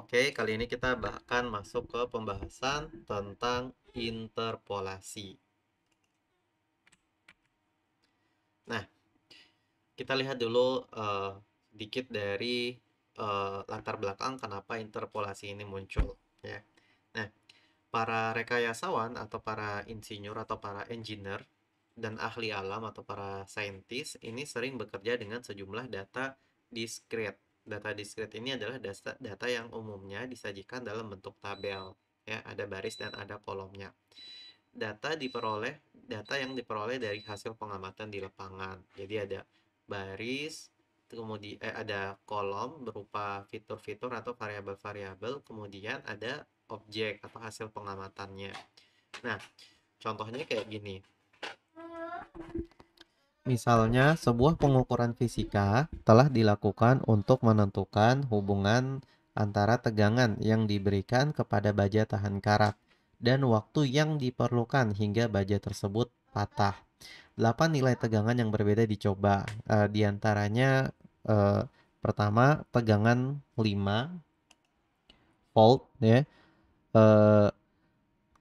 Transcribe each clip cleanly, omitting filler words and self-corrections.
Oke, kali ini kita akan masuk ke pembahasan tentang interpolasi. Nah, kita lihat dulu sedikit dari latar belakang kenapa interpolasi ini muncul, ya. Nah, para rekayasawan atau para insinyur atau para engineer dan ahli alam atau para saintis ini sering bekerja dengan sejumlah data discrete. Data discrete ini adalah data yang umumnya disajikan dalam bentuk tabel, ya, ada baris dan ada kolomnya. Data yang diperoleh dari hasil pengamatan di lapangan. Jadi ada baris, kemudian ada kolom berupa fitur-fitur atau variabel-variabel, kemudian ada objek atau hasil pengamatannya. Nah, contohnya kayak gini. Misalnya, sebuah pengukuran fisika telah dilakukan untuk menentukan hubungan antara tegangan yang diberikan kepada baja tahan karat dan waktu yang diperlukan hingga baja tersebut patah. 8 nilai tegangan yang berbeda dicoba. Di antaranya pertama tegangan 5 volt, ya. Eh,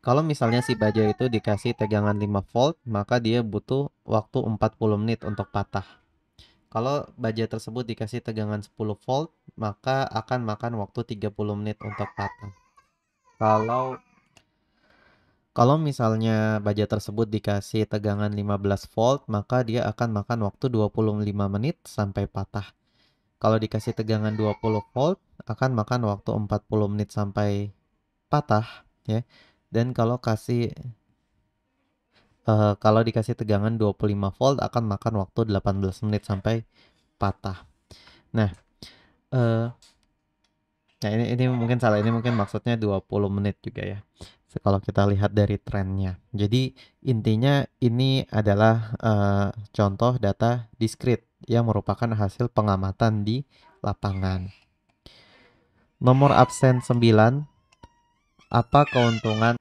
Kalau misalnya si baja itu dikasih tegangan 5 volt, maka dia butuh waktu 40 menit untuk patah. Kalau baja tersebut dikasih tegangan 10 volt, maka akan makan waktu 30 menit untuk patah. Kalau kalau misalnya baja tersebut dikasih tegangan 15 volt, maka dia akan makan waktu 25 menit sampai patah. Kalau dikasih tegangan 20 volt, akan makan waktu 40 menit sampai patah, ya. Dan kalau dikasih tegangan 25 volt akan makan waktu 18 menit sampai patah. Nah, eh, ini mungkin salah, ini mungkin maksudnya 20 menit juga ya. Kalau kita lihat dari trennya. Jadi intinya ini adalah contoh data diskrit yang merupakan hasil pengamatan di lapangan. Nomor absen 9, apa keuntungan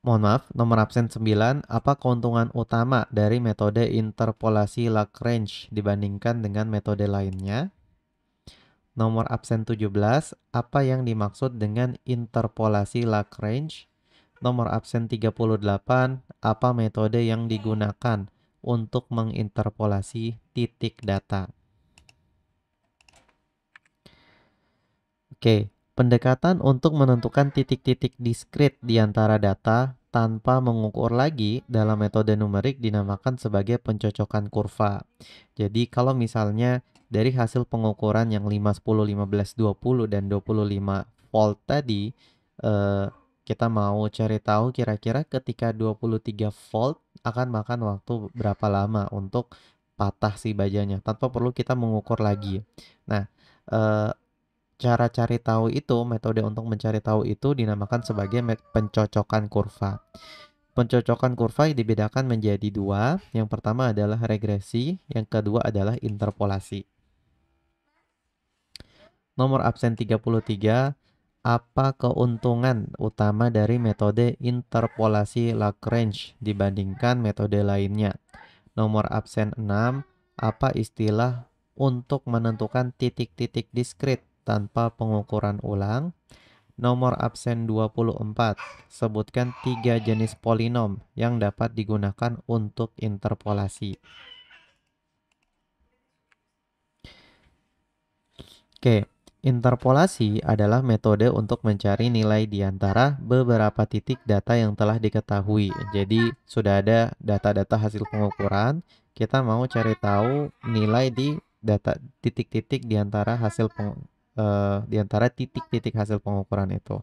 nomor absen 9, apa keuntungan utama dari metode interpolasi Lagrange dibandingkan dengan metode lainnya? Nomor absen 17, apa yang dimaksud dengan interpolasi Lagrange? Nomor absen 38, apa metode yang digunakan untuk menginterpolasi titik data? Oke, pendekatan untuk menentukan titik-titik diskrit di antara data tanpa mengukur lagi dalam metode numerik dinamakan sebagai pencocokan kurva. Jadi kalau misalnya dari hasil pengukuran yang 5, 10, 15, 20, dan 25 volt tadi, kita mau cari tahu kira-kira ketika 23 volt akan makan waktu berapa lama untuk patah si bajanya tanpa perlu kita mengukur lagi. Nah, eh, cara cari tahu itu, metode untuk mencari tahu itu dinamakan sebagai pencocokan kurva. Pencocokan kurva dibedakan menjadi dua. Yang pertama adalah regresi, yang kedua adalah interpolasi. Nomor absen 33, apa keuntungan utama dari metode interpolasi Lagrange dibandingkan metode lainnya? Nomor absen 6, apa istilah untuk menentukan titik-titik diskrit tanpa pengukuran ulang? Nomor absen 24, sebutkan 3 jenis polinom yang dapat digunakan untuk interpolasi. Oke, interpolasi adalah metode untuk mencari nilai di antara beberapa titik data yang telah diketahui. Jadi, sudah ada data-data hasil pengukuran, kita mau cari tahu nilai di data titik-titik di antara titik-titik hasil pengukuran itu.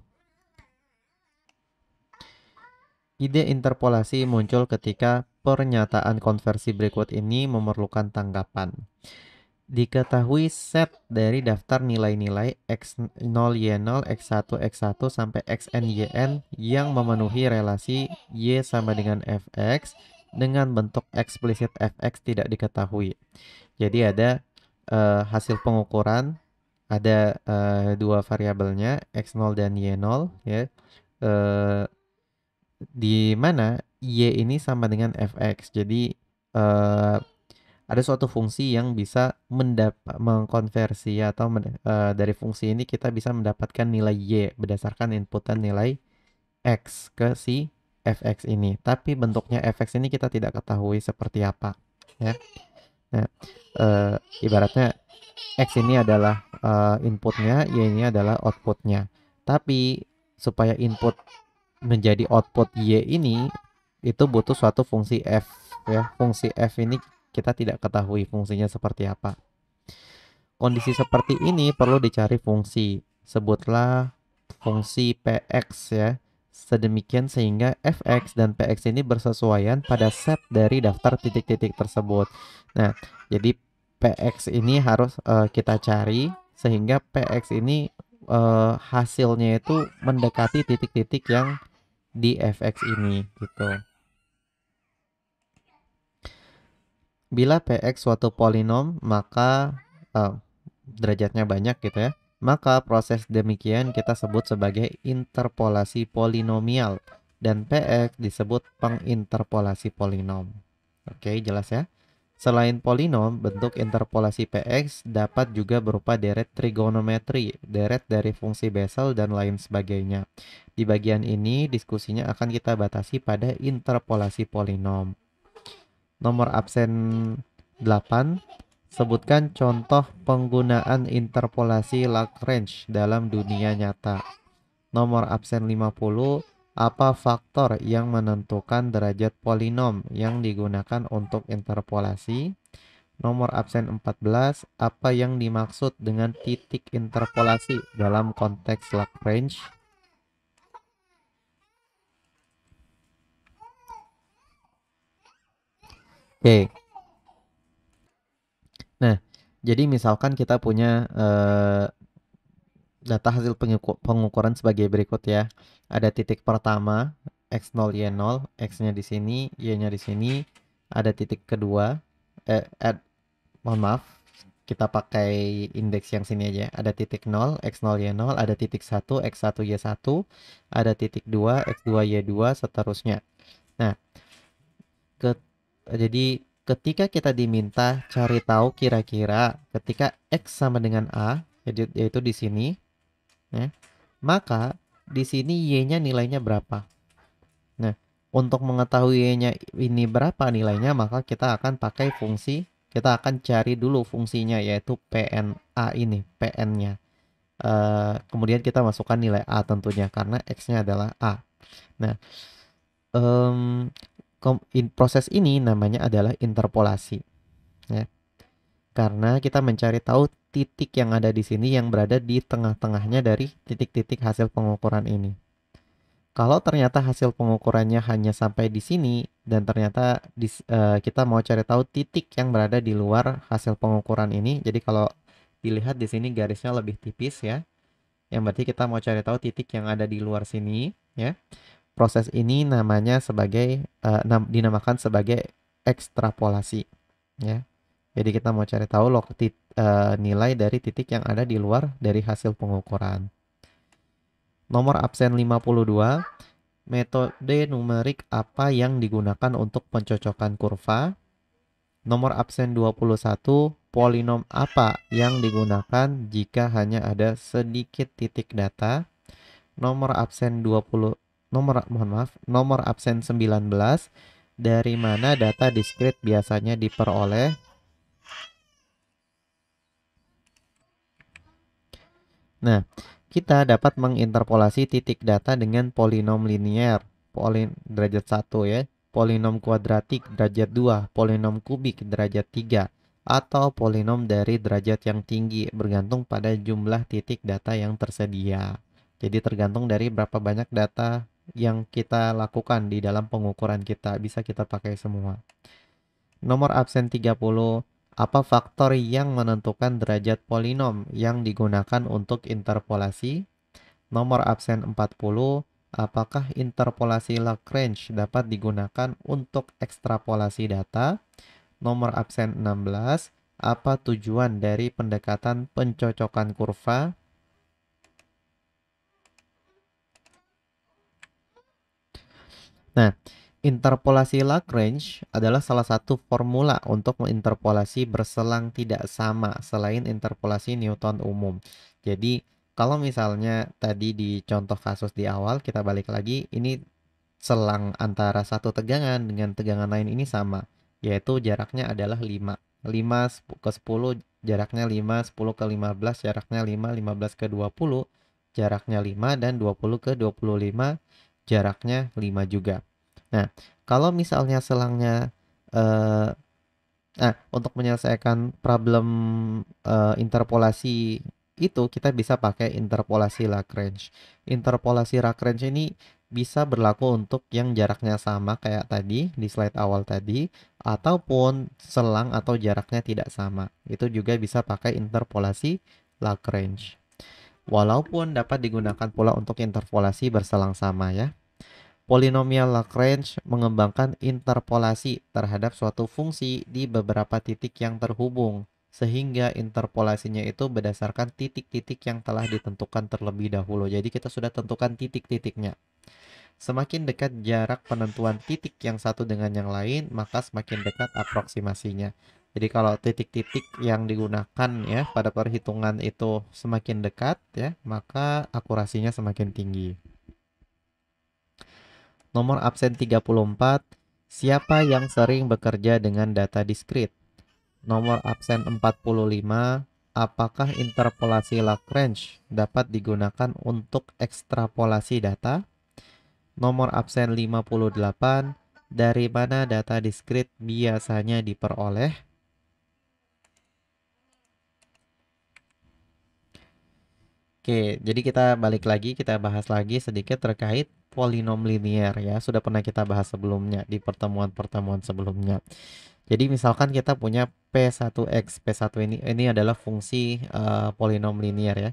Ide interpolasi muncul ketika pernyataan konversi berikut ini memerlukan tanggapan. Diketahui set dari daftar nilai-nilai X0, Y0, X1, X1 sampai Xn, Yn yang memenuhi relasi Y sama dengan Fx dengan bentuk eksplisit Fx tidak diketahui. Jadi ada hasil pengukuran, ada dua variabelnya X0 dan Y0, ya. Di mana Y ini sama dengan Fx. Jadi ada suatu fungsi yang bisa mengkonversi atau dari fungsi ini kita bisa mendapatkan nilai Y berdasarkan inputan nilai X ke si fx ini. Tapi bentuknya fx ini kita tidak ketahui seperti apa. Ya. Nah, ibaratnya X ini adalah inputnya, Y ini adalah outputnya. Tapi supaya input menjadi output Y ini itu butuh suatu fungsi F ya. Fungsi F ini kita tidak ketahui fungsinya seperti apa. Kondisi seperti ini perlu dicari fungsi. Sebutlah fungsi Px ya. Sedemikian sehingga Fx dan Px ini bersesuaian pada set dari daftar titik-titik tersebut. Nah, jadi Px ini harus kita cari sehingga Px ini hasilnya itu mendekati titik-titik yang di Fx ini gitu. Bila Px suatu polinom, maka derajatnya banyak gitu ya. Maka proses demikian kita sebut sebagai interpolasi polinomial dan Px disebut penginterpolasi polinom. Oke, jelas ya. Selain polinom, bentuk interpolasi Px dapat juga berupa deret trigonometri, deret dari fungsi Bessel dan lain sebagainya. Di bagian ini diskusinya akan kita batasi pada interpolasi polinom. Nomor absen 8, sebutkan contoh penggunaan interpolasi Lagrange dalam dunia nyata. Nomor absen 50, apa faktor yang menentukan derajat polinom yang digunakan untuk interpolasi? Nomor absen 14, apa yang dimaksud dengan titik interpolasi dalam konteks Lagrange? Oke. Nah, jadi misalkan kita punya data hasil pengukuran sebagai berikut ya. Ada titik pertama, X0, Y0, X-nya di sini, Y-nya di sini. Ada titik kedua, mohon maaf, kita pakai indeks yang sini aja. Ada titik 0, X0, Y0, ada titik 1, X1, Y1, ada titik 2, X2, Y2, seterusnya. Nah, ke, jadi ketika kita diminta cari tahu kira-kira ketika X sama dengan A, yaitu di sini, ya, maka di sini Y-nya nilainya berapa? Nah, untuk mengetahui Y-nya ini berapa nilainya, maka kita akan pakai fungsi, kita akan cari dulu fungsinya yaitu PNA ini, PN-nya. Kemudian kita masukkan nilai A tentunya karena X-nya adalah A. Nah, proses ini namanya adalah interpolasi. Ya. Karena kita mencari tahu titik yang ada di sini yang berada di tengah-tengahnya dari titik-titik hasil pengukuran ini. Kalau ternyata hasil pengukurannya hanya sampai di sini dan ternyata kita mau cari tahu titik yang berada di luar hasil pengukuran ini. Jadi kalau dilihat di sini garisnya lebih tipis ya. Yang berarti kita mau cari tahu titik yang ada di luar sini ya. Proses ini namanya sebagai dinamakan sebagai ekstrapolasi ya. Jadi kita mau cari tahu nilai dari titik yang ada di luar dari hasil pengukuran. Nomor absen 52, metode numerik apa yang digunakan untuk pencocokan kurva? Nomor absen 21, polinom apa yang digunakan jika hanya ada sedikit titik data? Nomor absen 20, nomor absen 19, dari mana data diskrit biasanya diperoleh? Nah, kita dapat menginterpolasi titik data dengan polinom linear, derajat 1 ya, polinom kuadratik derajat 2, polinom kubik derajat 3, atau polinom dari derajat yang tinggi bergantung pada jumlah titik data yang tersedia. Jadi tergantung dari berapa banyak data yang kita lakukan di dalam pengukuran kita, bisa kita pakai semua. Nomor absen 30, apa faktor yang menentukan derajat polinom yang digunakan untuk interpolasi? Nomor absen 40, apakah interpolasi Lagrange dapat digunakan untuk ekstrapolasi data? Nomor absen 16, apa tujuan dari pendekatan pencocokan kurva? Nah, Interpolasi Lagrange adalah salah satu formula untuk menginterpolasi berselang tidak sama selain interpolasi Newton umum. Jadi, kalau misalnya tadi di contoh kasus di awal, kita balik lagi, ini selang antara satu tegangan dengan tegangan lain ini sama, yaitu jaraknya adalah 5. 5 ke 10 jaraknya 5, 10 ke 15 jaraknya 5, 15 ke 20 jaraknya 5, dan 20 ke 25 jaraknya 5 juga. Nah, kalau misalnya selangnya eh, untuk menyelesaikan problem interpolasi itu kita bisa pakai interpolasi Lagrange. Interpolasi Lagrange ini bisa berlaku untuk yang jaraknya sama kayak tadi di slide awal tadi, ataupun selang atau jaraknya tidak sama. Itu juga bisa pakai interpolasi Lagrange. Walaupun dapat digunakan pula untuk interpolasi berselang sama ya. Polinomial Lagrange mengembangkan interpolasi terhadap suatu fungsi di beberapa titik yang terhubung, sehingga interpolasinya itu berdasarkan titik-titik yang telah ditentukan terlebih dahulu. Jadi kita sudah tentukan titik-titiknya. Semakin dekat jarak penentuan titik yang satu dengan yang lain, maka semakin dekat aproksimasinya. Jadi kalau titik-titik yang digunakan ya pada perhitungan itu semakin dekat ya, maka akurasinya semakin tinggi. Nomor absen 34, siapa yang sering bekerja dengan data diskrit? Nomor absen 45, apakah interpolasi Lagrange dapat digunakan untuk ekstrapolasi data? Nomor absen 58, dari mana data diskrit biasanya diperoleh? Oke, jadi kita balik lagi, kita bahas lagi sedikit terkait polinom linier ya. Sudah pernah kita bahas sebelumnya di pertemuan-pertemuan sebelumnya. Jadi misalkan kita punya P1X. P1 ini adalah fungsi polinom linier ya.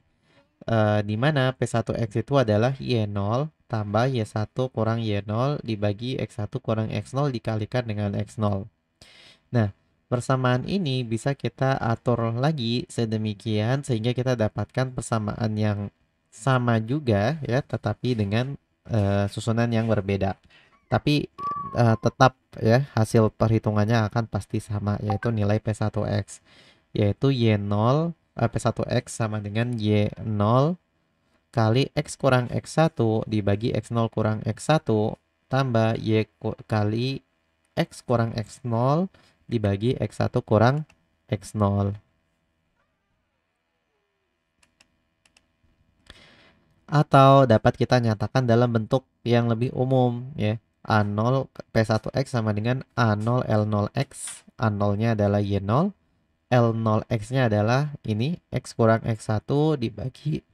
Di mana P1X itu adalah Y0 tambah Y1 kurang Y0 dibagi X1 kurang X0 dikalikan dengan X0. Nah, persamaan ini bisa kita atur lagi sedemikian sehingga kita dapatkan persamaan yang sama juga ya, tetapi dengan susunan yang berbeda. Tapi tetap ya hasil perhitungannya akan pasti sama, yaitu nilai P1X, yaitu Y0 P1X sama dengan Y0 kali X kurang X1 dibagi X0 kurang X1 tambah Y kali X kurang X0 dibagi X1 kurang X0. Atau dapat kita nyatakan dalam bentuk yang lebih umum ya. A0 P1X sama dengan A0 L0X. A0-nya adalah Y0, L0X-nya adalah ini X kurang X1 dibagi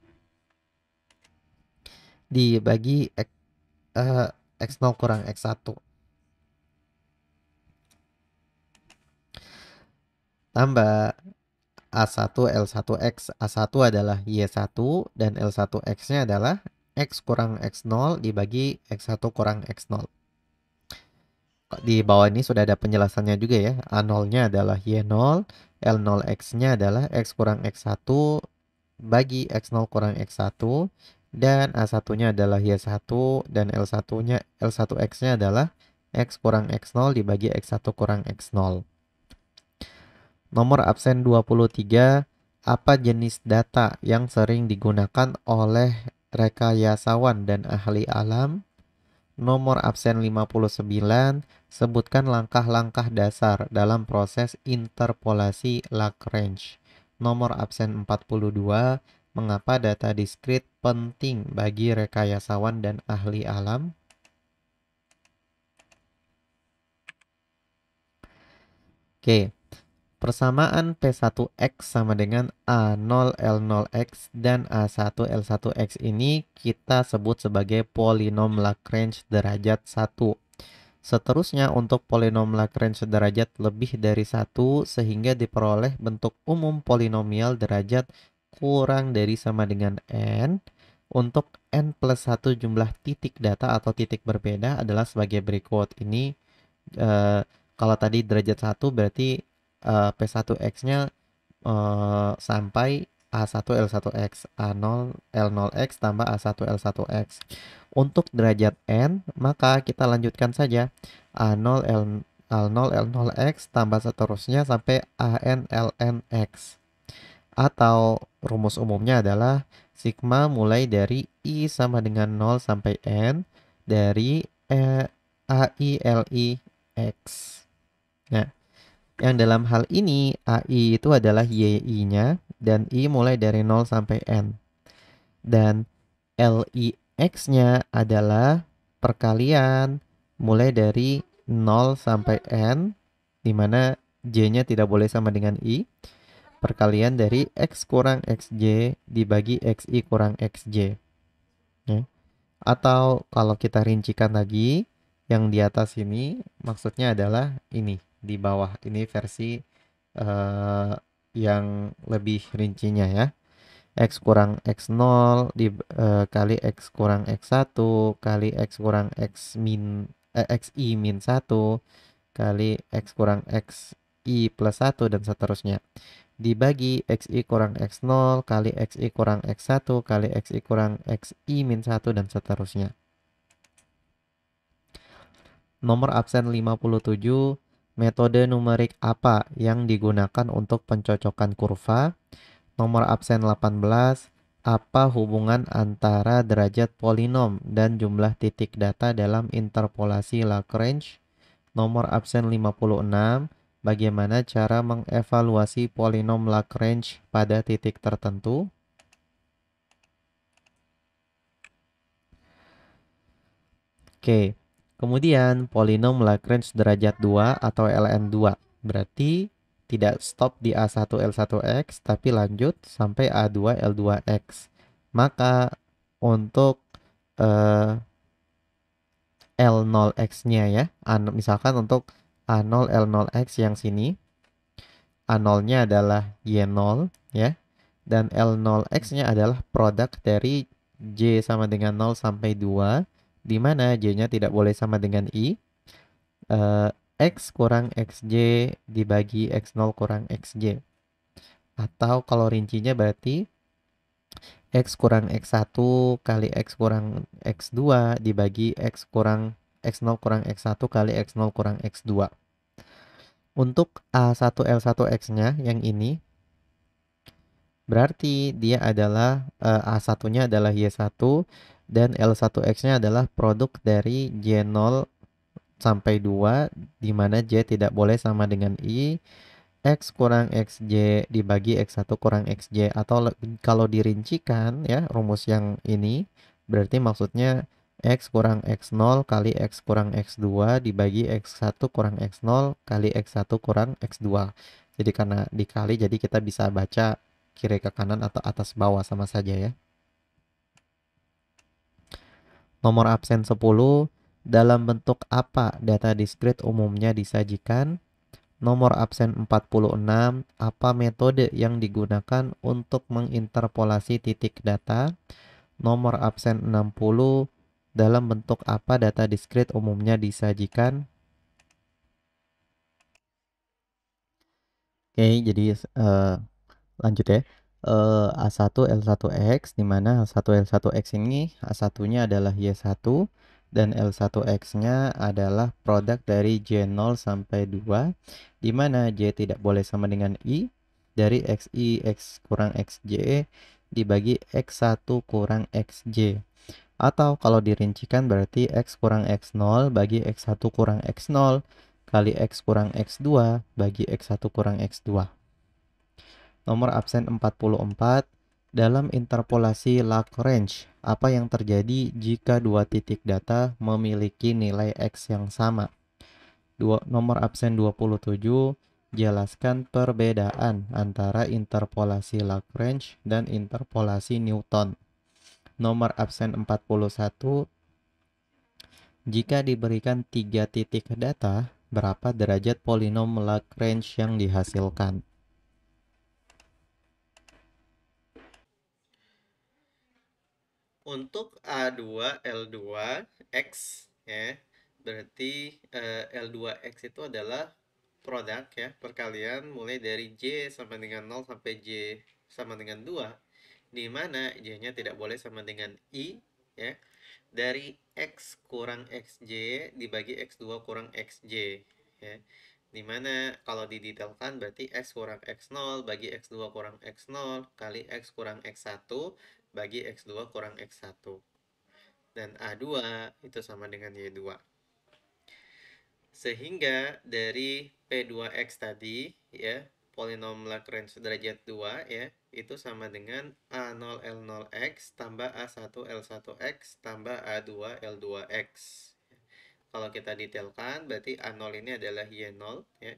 X0 kurang X1 tambah A1 L1X. A1 adalah Y1 dan L1X-nya adalah X kurang X0 dibagi X1 kurang X0. Di bawah ini sudah ada penjelasannya juga ya. A0-nya adalah Y0, L0X-nya adalah X kurang X1 bagi X0 kurang X1, dan A1-nya adalah Y1 dan L1X-nya adalah X kurang X0 dibagi X1 kurang X0. Nomor absen 23, apa jenis data yang sering digunakan oleh rekayasawan dan ahli alam? Nomor absen 59, sebutkan langkah-langkah dasar dalam proses interpolasi Lagrange. Nomor absen 42, mengapa data diskrit penting bagi rekayasawan dan ahli alam? Oke. Persamaan P1X sama dengan A0 L0X dan A1 L1X ini kita sebut sebagai polinom Lagrange derajat 1. Seterusnya untuk polinom Lagrange derajat lebih dari 1 sehingga diperoleh bentuk umum polinomial derajat kurang dari sama dengan N. Untuk N plus 1 jumlah titik data atau titik berbeda adalah sebagai berikut. Ini kalau tadi derajat 1 berarti P1X-nya sampai A1 L1X, A0 L0X tambah A1 L1X. Untuk derajat n, maka kita lanjutkan saja A0 L0 L0x tambah seterusnya sampai AN LN X. Atau rumus umumnya adalah sigma mulai dari I sama dengan 0 sampai N dari AI LI X. Nah, yang dalam hal ini AI itu adalah YI-nya dan I mulai dari 0 sampai N. Dan LIX-nya adalah perkalian mulai dari 0 sampai N, di mana J-nya tidak boleh sama dengan I, perkalian dari X kurang XJ dibagi XI kurang XJ. Ya. Atau kalau kita rincikan lagi, yang di atas ini maksudnya adalah ini, di bawah. Ini versi eh, yang lebih rincinya ya. X kurang X0 kali X kurang X1 kali X kurang XI min 1 kali X kurang XI plus 1 dan seterusnya. Dibagi XI kurang X0 kali XI kurang X1 kali XI kurang XI min 1 dan seterusnya. Nomor absen 57, metode numerik apa yang digunakan untuk pencocokan kurva? Nomor absen 18, apa hubungan antara derajat polinom dan jumlah titik data dalam interpolasi Lagrange? Nomor absen 56, bagaimana cara mengevaluasi polinom Lagrange pada titik tertentu? Oke, kemudian polinom Lagrange derajat 2 atau LN2. Berarti tidak stop di A1 L1X, tapi lanjut sampai A2 L2X. Maka untuk eh, L0X-nya ya, misalkan untuk A0 L0X yang sini, A0-nya adalah Y0 ya, dan L0X-nya adalah produk dari J sama dengan 0 sampai 2, di mana J-nya tidak boleh sama dengan I. X kurang XJ dibagi X0 kurang XJ. Atau kalau rincinya berarti X kurang X1 kali X kurang X2 dibagi X kurang X0 kurang X1 kali X0 kurang X2. Untuk A1 L1X-nya yang ini berarti dia adalah A1-nya adalah Y1 dan L1X-nya adalah produk dari J0 sampai 2, di mana J tidak boleh sama dengan I. X kurang XJ dibagi X1 kurang XJ. Atau kalau dirincikan ya rumus yang ini berarti maksudnya X kurang X0 kali X kurang X2 dibagi X1 kurang X0 kali X1 kurang X2. Jadi karena dikali jadi kita bisa baca kiri ke kanan atau atas bawah sama saja ya. Nomor absen 10, dalam bentuk apa data diskrit umumnya disajikan? Nomor absen 46, apa metode yang digunakan untuk menginterpolasi titik data? Nomor absen 60, dalam bentuk apa data diskrit umumnya disajikan? Oke, jadi lanjut ya. A1 L1X, di mana A1 L1X ini A1-nya adalah Y1 dan L1X-nya adalah produk dari J0 sampai 2, di mana J tidak boleh sama dengan I dari XI X kurang XJ dibagi X1 kurang XJ. Atau kalau dirincikan berarti X kurang X0 bagi X1 kurang X0 kali X kurang X2 bagi X1 kurang X2. Nomor absen 44, dalam interpolasi Lagrange, apa yang terjadi jika dua titik data memiliki nilai X yang sama? Nomor absen 27, jelaskan perbedaan antara interpolasi Lagrange dan interpolasi Newton. Nomor absen 41, jika diberikan tiga titik data, berapa derajat polinom Lagrange yang dihasilkan? Untuk A2 L2 X ya, berarti L2X itu adalah produk ya, perkalian mulai dari J sama dengan 0 sampai J sama dengan 2, di mana J-nya tidak boleh sama dengan I ya, dari X kurang XJ dibagi X2 kurang XJ, ya. Dimana kalau didetailkan berarti X kurang X0 bagi X2 kurang X0 kali X kurang X1 bagi X2 kurang X1. Dan A2 itu sama dengan Y2. Sehingga dari P2X tadi, ya, polinom Lagrange derajat 2, ya, itu sama dengan A0 L0X tambah A1 L1X tambah A2 L2X. Kalau kita detailkan, berarti A0 ini adalah Y0, ya.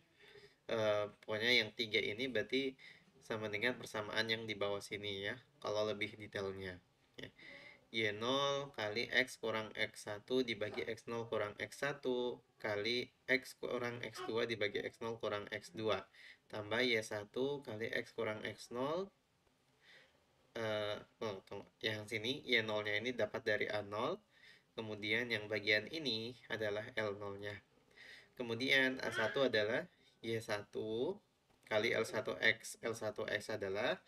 Pokoknya yang 3 ini berarti sama dengan persamaan yang di bawah sini, ya, kalau lebih detailnya, ya. Y0 kali X kurang X1 dibagi X0 kurang X1 kali X kurang X2 dibagi X0 kurang X2 tambah Y1 kali X kurang X0, yang sini Y0-nya ini dapat dari A0, kemudian yang bagian ini adalah L0-nya. Kemudian A1 adalah Y1 kali L1X. L1X adalah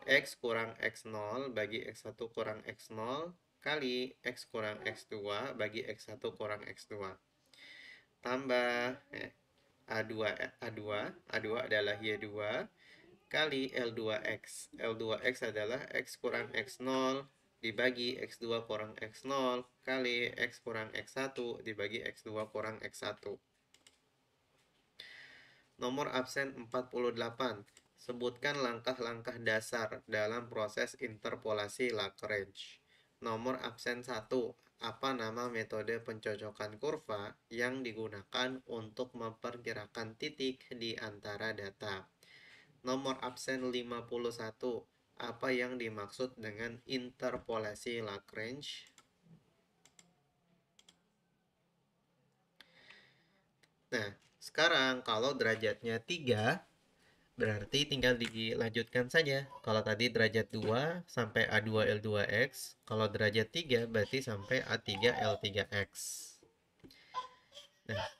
X kurang X0 bagi X1 kurang X0 kali X kurang X2 bagi X1 kurang X2. Tambah A2, A2 adalah Y2 kali L2X. L2X adalah X kurang X0 dibagi X2 kurang X0 kali X kurang X1 dibagi X2 kurang X1. Nomor absen 48. Sebutkan langkah-langkah dasar dalam proses interpolasi Lagrange. Nomor absen 1. Apa nama metode pencocokan kurva yang digunakan untuk memperkirakan titik di antara data? Nomor absen 51. Apa yang dimaksud dengan interpolasi Lagrange? Nah, sekarang kalau derajatnya 3, berarti tinggal dilanjutkan saja. Kalau tadi derajat 2 sampai A2 L2X, kalau derajat 3 berarti sampai A3 L3X. Nah,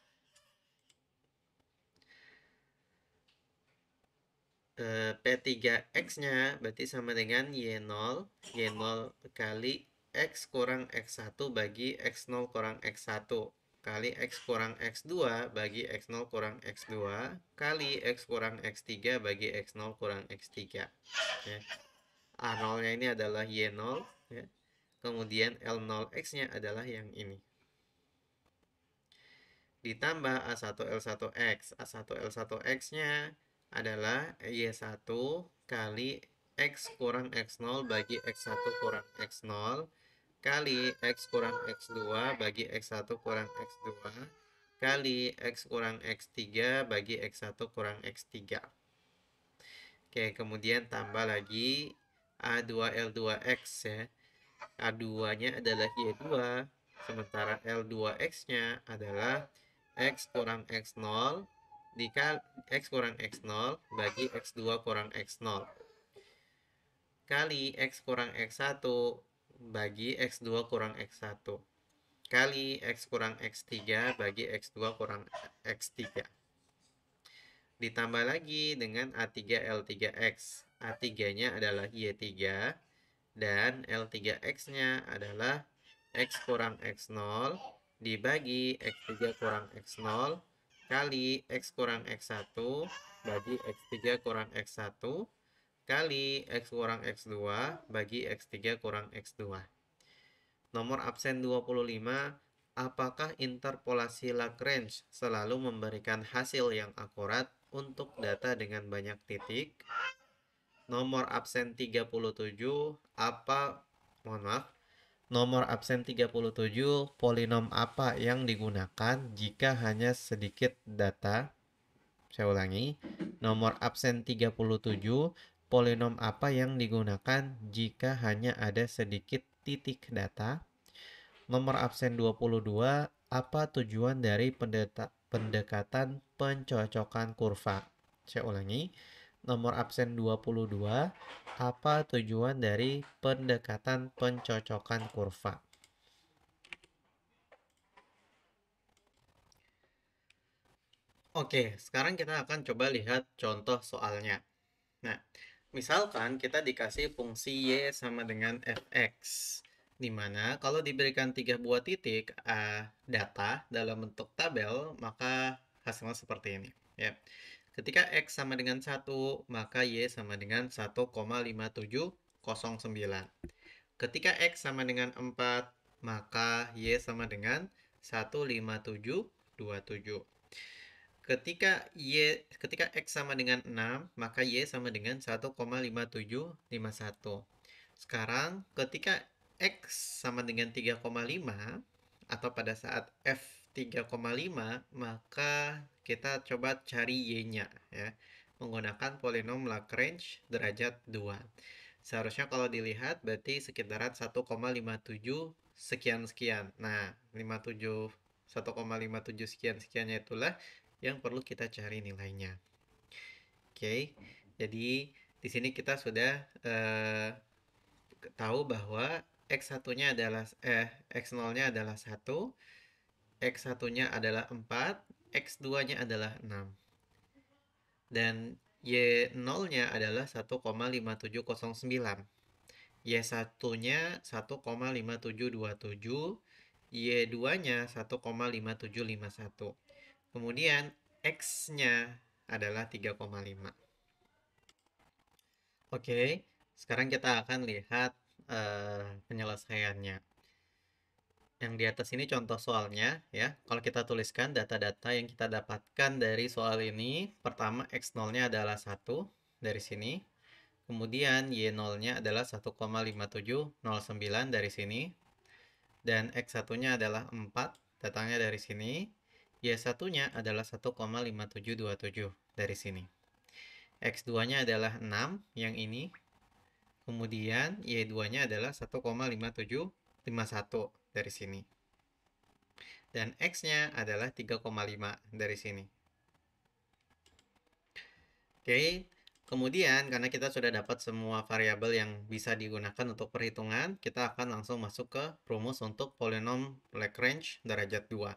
P3X-nya berarti sama dengan Y0, Y0 kali X kurang X1 bagi X0 kurang X1 kali X kurang X2 bagi X0 kurang X2 kali X kurang X3 bagi X0 kurang X3, ya. A0-nya ini adalah Y0, ya. Kemudian L0X-nya adalah yang ini. Ditambah A1 L1X. A1 L1X-nya adalah Y1 kali X kurang X0 bagi X1 kurang X0 kali X kurang X2 bagi X1 kurang X2 kali X kurang X3 bagi X1 kurang X3. Oke, kemudian tambah lagi A2 L2X, ya. A2-nya adalah Y2, sementara L2X-nya adalah X kurang X0 dikali X kurang X0 bagi X2 kurang X0 kali X kurang X1 bagi X2 kurang X1 kali X kurang X3 bagi X2 kurang X3. Ditambah lagi dengan A3 L3X. A3-nya adalah Y3 dan L3X-nya adalah X kurang X0 dibagi X3 kurang X0 kali X kurang X1 bagi X3 kurang X1 kali X kurang X2 bagi X3 kurang X2. Nomor absen 25. Apakah interpolasi Lagrange selalu memberikan hasil yang akurat untuk data dengan banyak titik? Nomor absen 37. Nomor absen 37, polinom apa yang digunakan jika hanya sedikit data? Saya ulangi. Nomor absen 37, polinom apa yang digunakan jika hanya ada sedikit titik data? Nomor absen 22, apa tujuan dari pendekatan pencocokan kurva? Saya ulangi. Nomor absen 22, apa tujuan dari pendekatan pencocokan kurva? Oke, sekarang kita akan coba lihat contoh soalnya. Nah, misalkan kita dikasih fungsi Y sama dengan fx. Di mana kalau diberikan 3 buah titik data dalam bentuk tabel, maka hasilnya seperti ini. Ya. Ketika X sama dengan 1, maka Y sama dengan 1,5709. Ketika X sama dengan 4, maka Y sama dengan 15727. Ketika X sama dengan 6, maka Y sama dengan 1,5751. Sekarang, ketika X sama dengan 3,5, atau pada saat F 3,5, maka kita coba cari Y-nya, ya, menggunakan polinom Lagrange derajat 2. Seharusnya kalau dilihat berarti sekitaran 1,57 sekian-sekian. Nah, 1,57 sekian-sekiannya itulah yang perlu kita cari nilainya. Oke, jadi di sini kita sudah tahu bahwa X1-nya adalah X0-nya adalah 1, X1-nya adalah 4, X2-nya adalah 6. Dan Y0-nya adalah 1,5709. Y1-nya 1,5727, Y2-nya 1,5751. Kemudian X-nya adalah 3,5. Oke, sekarang kita akan lihat penyelesaiannya. Yang di atas ini contoh soalnya, ya. Kalau kita tuliskan data-data yang kita dapatkan dari soal ini, pertama X0-nya adalah 1 dari sini. Kemudian Y0-nya adalah 1,5709 dari sini. Dan X1-nya adalah 4, datangnya dari sini. Y1-nya adalah 1,5727 dari sini. X2-nya adalah 6, yang ini. Kemudian Y2-nya adalah 1,5751 dari sini. Dan X-nya adalah 3,5 dari sini. Oke, kemudian karena kita sudah dapat semua variabel yang bisa digunakan untuk perhitungan, kita akan langsung masuk ke rumus untuk polinom Lagrange derajat 2.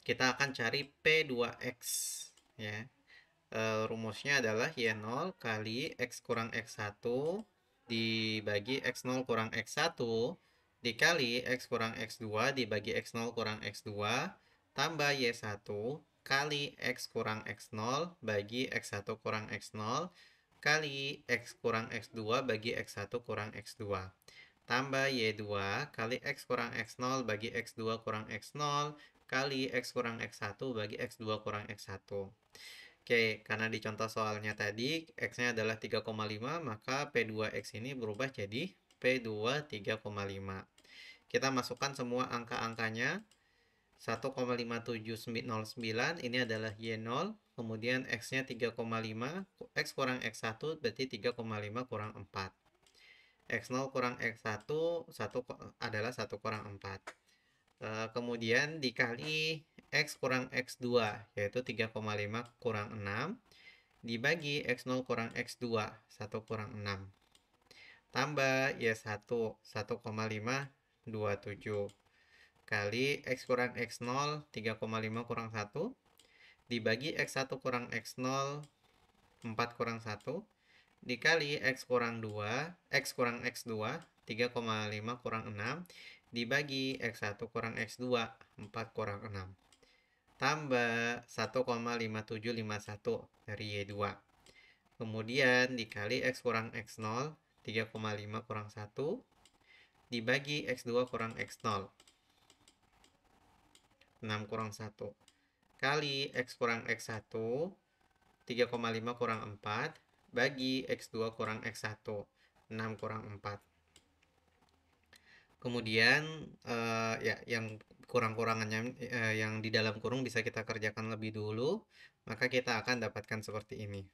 Kita akan cari P2X, ya. Rumusnya adalah Y0 kali X kurang X1 dibagi X0 kurang X1 dikali X kurang X2 dibagi X0 kurang X2 tambah Y1 kali X kurang X0 bagi X1 kurang X0 kali X kurang X2 bagi X1 kurang X2 tambah Y2 kali X kurang X0 bagi X2 kurang X0 kali X kurang X1 bagi X2 kurang X1. Oke, karena di contoh soalnya tadi X-nya adalah 3,5, maka P2X ini berubah jadi P2 3,5. Kita masukkan semua angka-angkanya. 1,5709 ini adalah Y0, kemudian X-nya 3,5, X kurang X1 berarti 3,5 kurang 4. X0 kurang X1 adalah 1 kurang 4. Kemudian dikali X kurang X2, yaitu 3,5 kurang 6, dibagi X0 kurang X2, 1 kurang 6. Tambah Y1, 1,527. Kali X kurang X0, 3,5 kurang 1. Dibagi X1 kurang X0, 4 kurang 1. Dikali X kurang 2, X kurang X2, 3,5 kurang 6. Dibagi X1 kurang X2, 4 kurang 6. Tambah 1,5751 dari Y2. Kemudian dikali X kurang X0, 3,5 kurang 1. Dibagi X2 kurang X0, 6 kurang 1. Kali X kurang X1, 3,5 kurang 4. Bagi X2 kurang X1, 6 kurang 4. Kemudian ya yang kurang-kurangannya yang di dalam kurung bisa kita kerjakan lebih dulu, maka kita akan dapatkan seperti ini.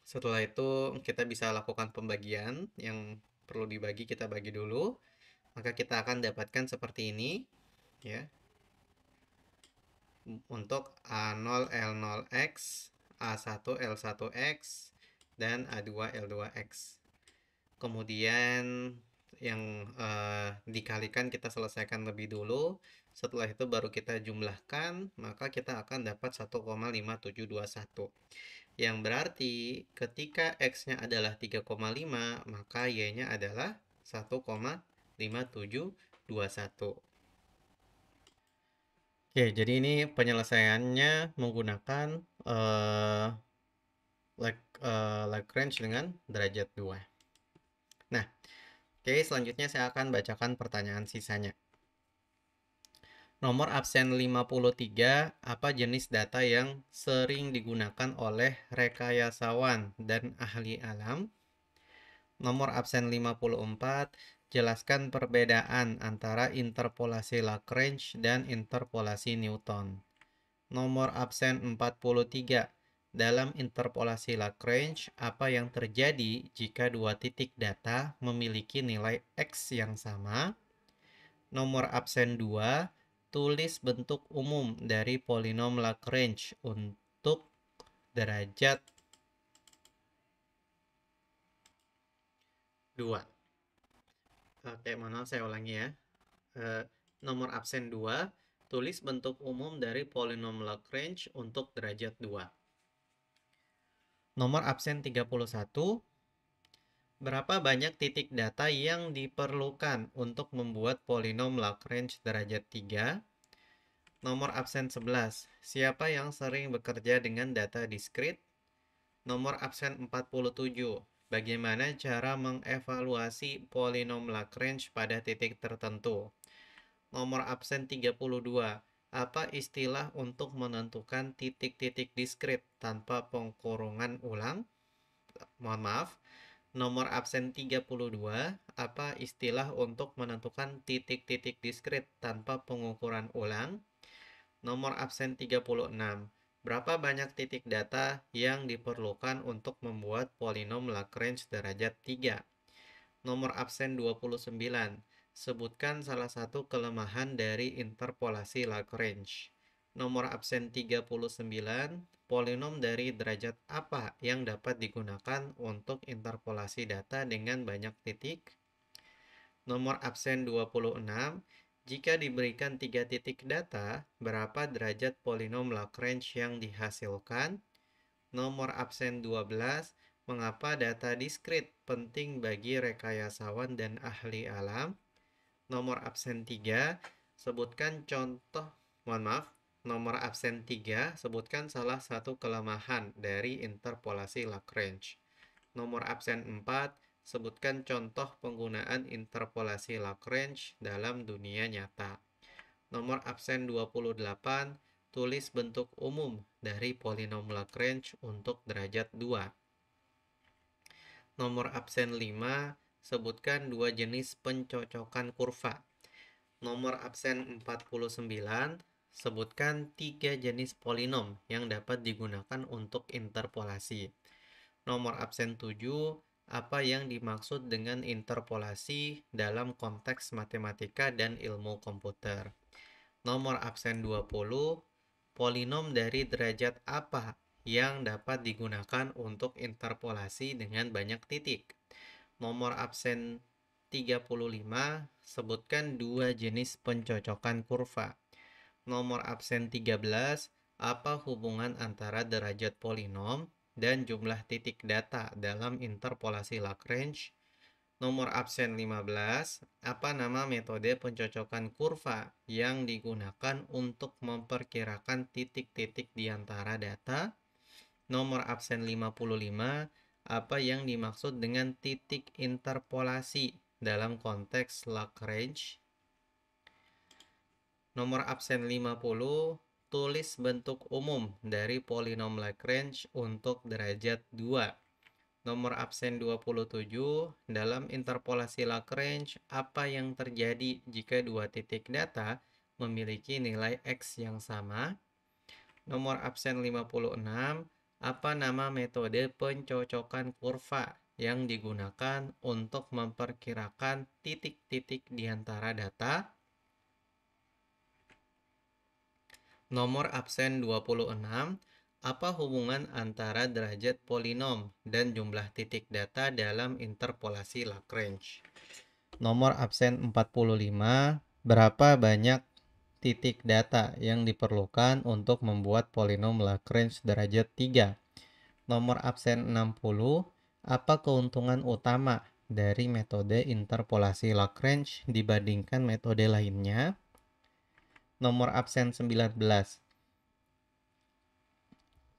Setelah itu kita bisa lakukan pembagian, yang perlu dibagi kita bagi dulu, maka kita akan dapatkan seperti ini, ya. Untuk A0 L0X, A1 L1X, dan A2 L2X. Kemudian yang dikalikan kita selesaikan lebih dulu. Setelah itu baru kita jumlahkan, maka kita akan dapat 1,5721. Yang berarti ketika X-nya adalah 3,5, maka Y-nya adalah 1,5721. Oke, jadi ini penyelesaiannya menggunakan Lagrange dengan derajat 2. Nah, oke, selanjutnya saya akan bacakan pertanyaan sisanya. Nomor absen 53, apa jenis data yang sering digunakan oleh rekayasawan dan ahli alam? Nomor absen 54, jelaskan perbedaan antara interpolasi Lagrange dan interpolasi Newton. Nomor absen 43, dalam interpolasi Lagrange, apa yang terjadi jika dua titik data memiliki nilai X yang sama? Nomor absen 2, tulis bentuk umum dari polinom Lagrange untuk derajat 2. Oke, maaf saya ulangi ya. Nomor absen 2, tulis bentuk umum dari polinom Lagrange untuk derajat 2. Nomor absen 31, berapa banyak titik data yang diperlukan untuk membuat polinom Lagrange derajat 3? Nomor absen 11, siapa yang sering bekerja dengan data diskrit? Nomor absen 47, bagaimana cara mengevaluasi polinom Lagrange pada titik tertentu? Nomor absen 32, apa istilah untuk menentukan titik-titik diskrit tanpa pengkurungan ulang? Mohon maaf. Nomor absen 32, apa istilah untuk menentukan titik-titik diskrit tanpa pengukuran ulang? Nomor absen 36, berapa banyak titik data yang diperlukan untuk membuat polinom Lagrange derajat 3? Nomor absen 29, sebutkan salah satu kelemahan dari interpolasi Lagrange. Nomor absen 39, polinom dari derajat apa yang dapat digunakan untuk interpolasi data dengan banyak titik? Nomor absen 26, jika diberikan 3 titik data, berapa derajat polinom Lagrange yang dihasilkan? Nomor absen 12, mengapa data diskrit penting bagi rekayasawan dan ahli alam? Nomor absen 3, sebutkan contoh, mohon maaf, nomor absen 3, sebutkan salah satu kelemahan dari interpolasi Lagrange. Nomor absen 4, sebutkan contoh penggunaan interpolasi Lagrange dalam dunia nyata. Nomor absen 28, tulis bentuk umum dari polinom Lagrange untuk derajat 2. Nomor absen 5, sebutkan dua jenis pencocokan kurva. Nomor absen 49, sebutkan 3 jenis polinom yang dapat digunakan untuk interpolasi. Nomor absen 7, apa yang dimaksud dengan interpolasi dalam konteks matematika dan ilmu komputer? Nomor absen 20, polinom dari derajat apa yang dapat digunakan untuk interpolasi dengan banyak titik? Nomor absen 35, sebutkan dua jenis pencocokan kurva. Nomor absen 13, apa hubungan antara derajat polinom dan jumlah titik data dalam interpolasi Lagrange? Nomor absen 15, apa nama metode pencocokan kurva yang digunakan untuk memperkirakan titik-titik di antara data? Nomor absen 55, apa yang dimaksud dengan titik interpolasi dalam konteks Lagrange? Nomor absen 50, tulis bentuk umum dari polinom Lagrange untuk derajat 2. Nomor absen 27, dalam interpolasi Lagrange, apa yang terjadi jika dua titik data memiliki nilai X yang sama? Nomor absen 56, apa nama metode pencocokan kurva yang digunakan untuk memperkirakan titik-titik di antara data? Nomor absen 26, apa hubungan antara derajat polinom dan jumlah titik data dalam interpolasi Lagrange? Nomor absen 45, berapa banyak titik data yang diperlukan untuk membuat polinom Lagrange derajat 3? Nomor absen 60, apa keuntungan utama dari metode interpolasi Lagrange dibandingkan metode lainnya? Nomor absen 19,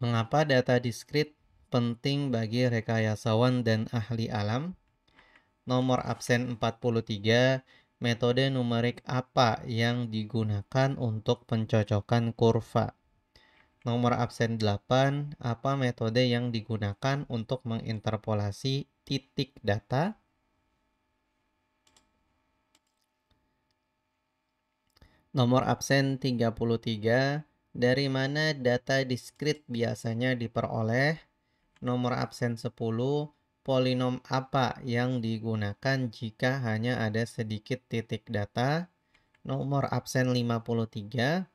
mengapa data diskrit penting bagi rekayasawan dan ahli alam? Nomor absen 43, metode numerik apa yang digunakan untuk pencocokan kurva? Nomor absen 8, apa metode yang digunakan untuk menginterpolasi titik data? Nomor absen 33, dari mana data diskrit biasanya diperoleh? Nomor absen 10, polinom apa yang digunakan jika hanya ada sedikit titik data? Nomor absen 53,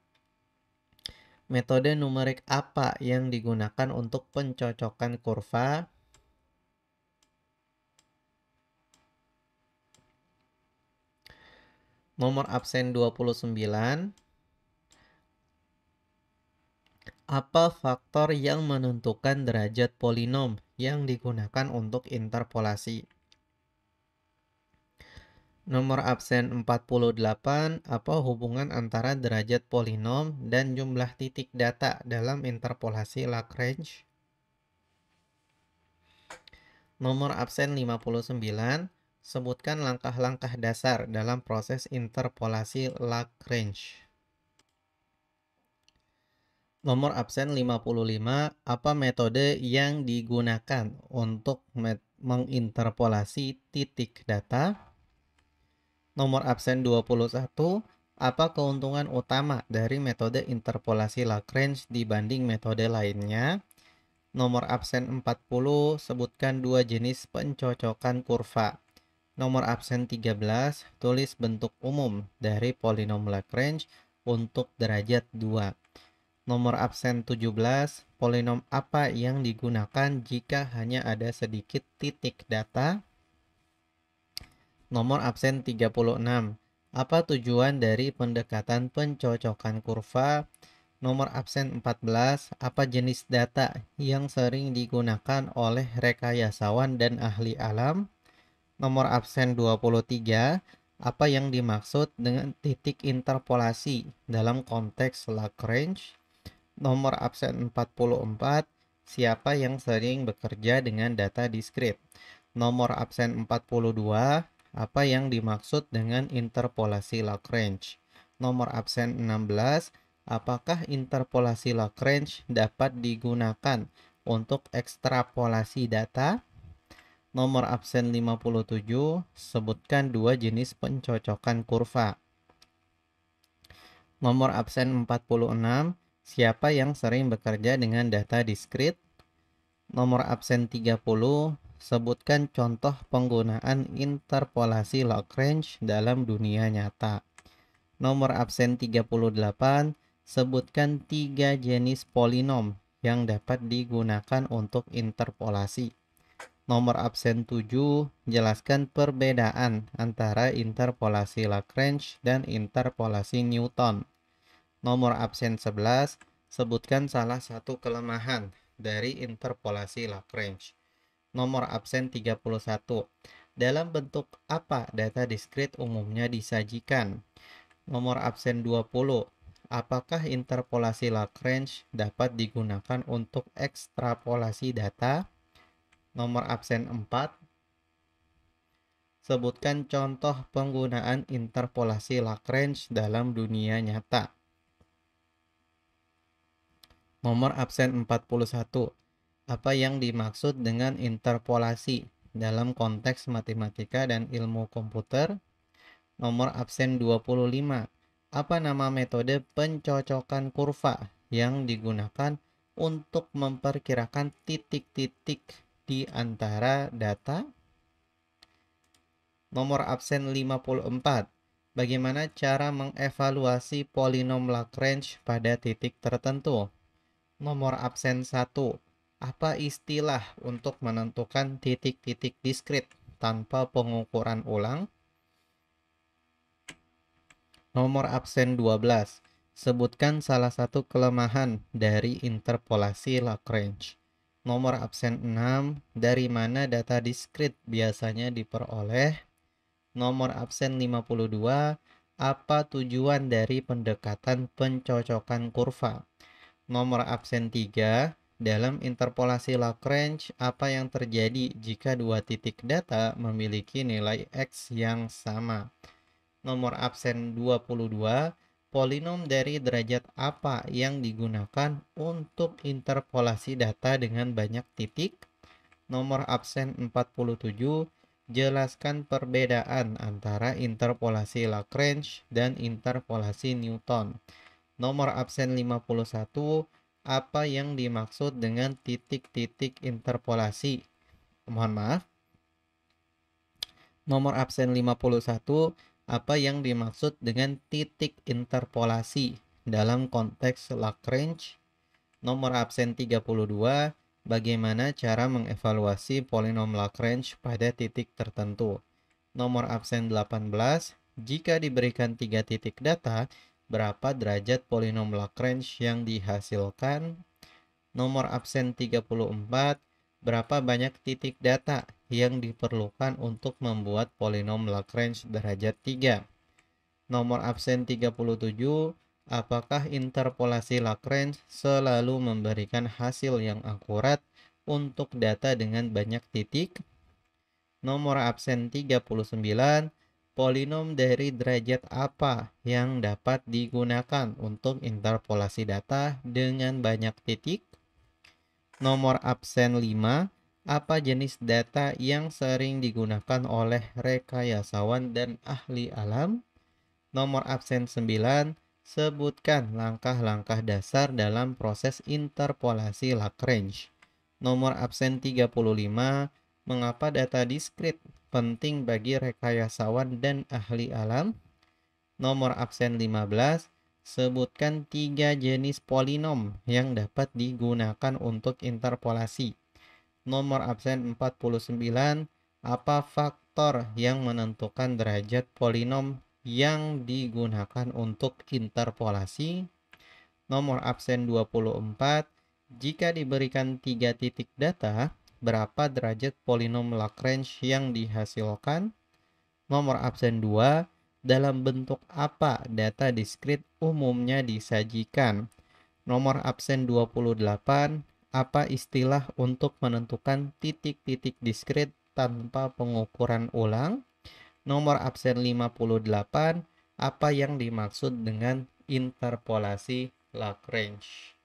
metode numerik apa yang digunakan untuk pencocokan kurva? Nomor absen 29, apa faktor yang menentukan derajat polinom yang digunakan untuk interpolasi? Nomor absen 48, apa hubungan antara derajat polinom dan jumlah titik data dalam interpolasi Lagrange? Nomor absen 59, sebutkan langkah-langkah dasar dalam proses interpolasi Lagrange. Nomor absen 55, apa metode yang digunakan untuk menginterpolasi titik data? Nomor absen 21, apa keuntungan utama dari metode interpolasi Lagrange dibanding metode lainnya? Nomor absen 40, sebutkan dua jenis pencocokan kurva. Nomor absen 13, tulis bentuk umum dari polinom Lagrange untuk derajat 2. Nomor absen 17, polinom apa yang digunakan jika hanya ada sedikit titik data? Nomor absen 36, apa tujuan dari pendekatan pencocokan kurva? Nomor absen 14, apa jenis data yang sering digunakan oleh rekayasawan dan ahli alam? Nomor absen 23, apa yang dimaksud dengan titik interpolasi dalam konteks Lagrange? Nomor absen 44, siapa yang sering bekerja dengan data diskrit? Nomor absen 42, apa yang dimaksud dengan interpolasi Lagrange? Nomor absen 16, apakah interpolasi Lagrange dapat digunakan untuk ekstrapolasi data? Nomor absen 57, sebutkan dua jenis pencocokan kurva. Nomor absen 46, siapa yang sering bekerja dengan data diskrit? Nomor absen 30, sebutkan contoh penggunaan interpolasi Lagrange dalam dunia nyata. Nomor absen 38, sebutkan 3 jenis polinom yang dapat digunakan untuk interpolasi. Nomor absen 7, jelaskan perbedaan antara interpolasi Lagrange dan interpolasi Newton. Nomor absen 11, sebutkan salah satu kelemahan dari interpolasi Lagrange. Nomor absen 31, dalam bentuk apa data diskrit umumnya disajikan? Nomor absen 20, apakah interpolasi Lagrange dapat digunakan untuk ekstrapolasi data? Nomor absen 4, sebutkan contoh penggunaan interpolasi Lagrange dalam dunia nyata. Nomor absen 41, apa yang dimaksud dengan interpolasi dalam konteks matematika dan ilmu komputer? Nomor absen 25, apa nama metode pencocokan kurva yang digunakan untuk memperkirakan titik-titik di antara data? Nomor absen 54, bagaimana cara mengevaluasi polinom Lagrange pada titik tertentu? Nomor absen 1, apa istilah untuk menentukan titik-titik diskrit tanpa pengukuran ulang? Nomor absen 12, sebutkan salah satu kelemahan dari interpolasi Lagrange. Nomor absen 6, dari mana data diskrit biasanya diperoleh? Nomor absen 52, apa tujuan dari pendekatan pencocokan kurva? Nomor absen 3, dalam interpolasi Lagrange, apa yang terjadi jika dua titik data memiliki nilai X yang sama? Nomor absen 22, polinom dari derajat apa yang digunakan untuk interpolasi data dengan banyak titik? Nomor absen 47, jelaskan perbedaan antara interpolasi Lagrange dan interpolasi Newton. Nomor absen 51, apa yang dimaksud dengan titik-titik interpolasi? Mohon maaf. Nomor absen 51, apa yang dimaksud dengan titik interpolasi dalam konteks Lagrange? Nomor absen 32, bagaimana cara mengevaluasi polinom Lagrange pada titik tertentu? Nomor absen 18, jika diberikan 3 titik data, berapa derajat polinom Lagrange yang dihasilkan? Nomor absen 34, berapa banyak titik data yang diperlukan untuk membuat polinom Lagrange derajat 3? Nomor absen 37, apakah interpolasi Lagrange selalu memberikan hasil yang akurat untuk data dengan banyak titik? Nomor absen 39, polinom dari derajat apa yang dapat digunakan untuk interpolasi data dengan banyak titik? Nomor absen 5, apa jenis data yang sering digunakan oleh rekayasawan dan ahli alam? Nomor absen 9, sebutkan langkah-langkah dasar dalam proses interpolasi Lagrange. Nomor absen 35, mengapa data diskrit penting bagi rekayasawan dan ahli alam? Nomor absen 15, sebutkan 3 jenis polinom yang dapat digunakan untuk interpolasi. Nomor absen 49, apa faktor yang menentukan derajat polinom yang digunakan untuk interpolasi? Nomor absen 24, jika diberikan 3 titik data, berapa derajat polinom Lagrange yang dihasilkan? Nomor absen 2, dalam bentuk apa data diskrit umumnya disajikan? Nomor absen 28, apa istilah untuk menentukan titik-titik diskrit tanpa pengukuran ulang? Nomor absen 58, apa yang dimaksud dengan interpolasi Lagrange?